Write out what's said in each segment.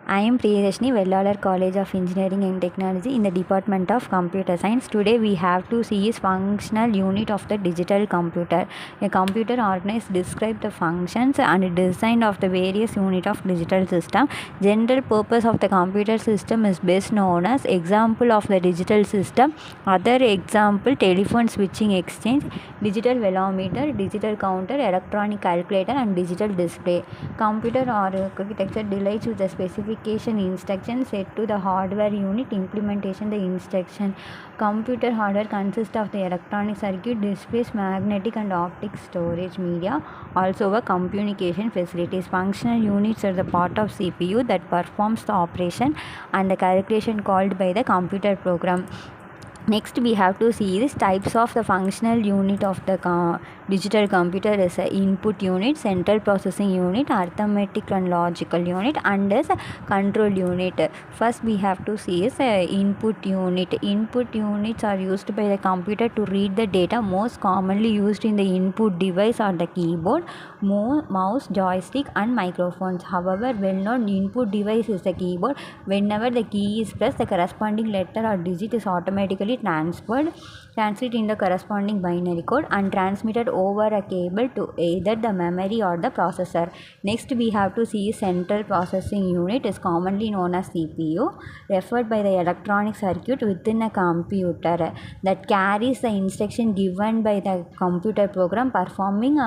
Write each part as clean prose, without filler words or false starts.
I am Priyadashni, Vellalar College of Engineering and Technology in the Department of Computer Science. Today we have to see is functional unit of the digital computer. A computer organized describe the functions and design of the various unit of digital system. General purpose of the computer system is best known as example of the digital system. Other example telephone switching exchange, digital velometer, digital counter, electronic calculator and digital display. Computer architecture relates with the specification instruction set to the hardware unit implementation the instruction. Computer hardware consists of the electronic circuit, displays, magnetic and optic storage media, also a communication facilities. Functional units are the part of CPU that performs the operation and the calculation called by the computer program. Next we have to see this types of the functional unit of the digital computer is a input unit, central processing unit, arithmetic and logical unit and as a control unit. First we have to see is a input unit. Input units are used by the computer to read the data. Most commonly used in the input device are the keyboard, mouse, joystick and microphones. However, well-known input device is the keyboard. Whenever the key is pressed, the corresponding letter or digit is automatically translated in the corresponding binary code and transmitted over a cable to either the memory or the processor. Next we have to see central processing unit is commonly known as CPU, referred by the electronic circuit within a computer that carries the instruction given by the computer program performing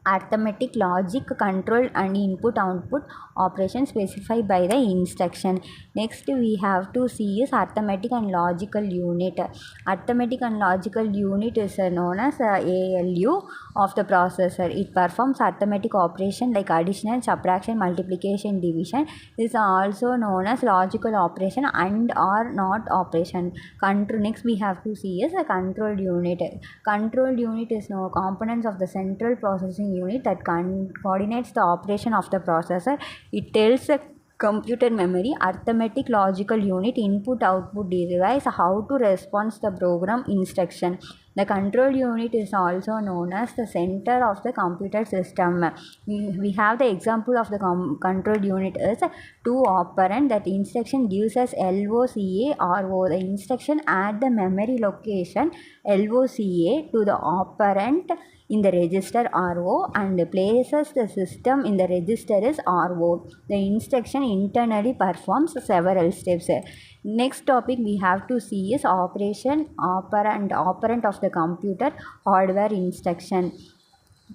arithmetic, logic, control and input-output operations specified by the instruction. Next we have to see is arithmetic and logical unit. Arithmetic and logical unit is known as ALU of the processor. It performs arithmetic operation like addition, subtraction, multiplication, division. This is also known as logical operation and or not operation. Next we have to see is a control unit. Control unit is no components of the central processing unit that coordinates the operation of the processor. It tells the computer memory, arithmetic logical unit, input output device how to respond the program instruction. The control unit is also known as the center of the computer system. We have the example of the control unit is two operand. That instruction gives us LOCA RO. The instruction at the memory location LOCA to the operand in the register RO and places the system in the register is RO. The instruction internally performs several steps. Next topic we have to see is operand of the computer hardware instruction.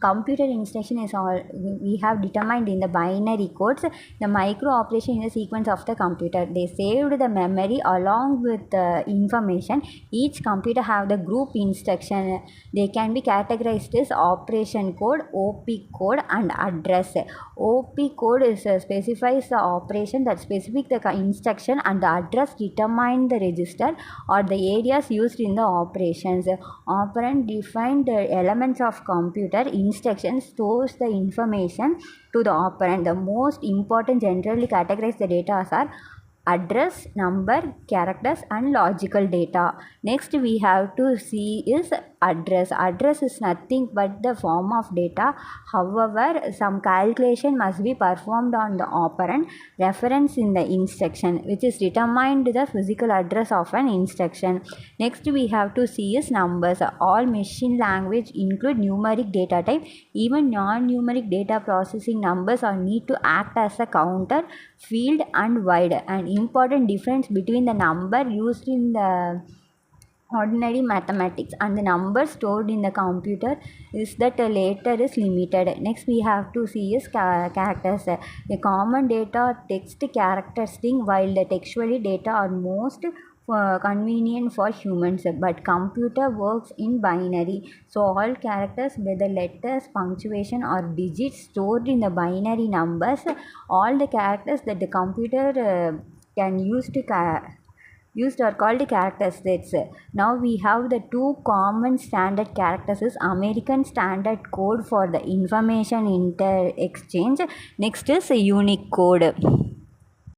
Computer instruction is all we have determined in the binary codes. The micro operation in the sequence of the computer. They saved the memory along with the information. Each computer have the group instruction. They can be categorized as operation code, OP code and address. OP code is specifies the operation that specific the instruction and the address determine the register or the areas used in the operations. Operand define the elements of computer. Instruction stores the information to the operand. The most important generally categorized the data are address, number, characters and logical data. Next we have to see is address. Address is nothing but the form of data. However, some calculation must be performed on the operand reference in the instruction which is determined the physical address of an instruction. Next we have to see is numbers. All machine language include numeric data type. Even non-numeric data processing numbers are need to act as a counter, field and wide. An important difference between the number used in the ordinary mathematics and the number stored in the computer is that the latter is limited. Next we have to see is characters. A common data text character string, while the textually data are most convenient for humans, but computer works in binary, so all characters, whether letters, punctuation or digits stored in the binary numbers, all the characters that the computer can use to used are called character sets. Now we have the two common standard characters is American Standard Code for the information exchange. Next is Unicode.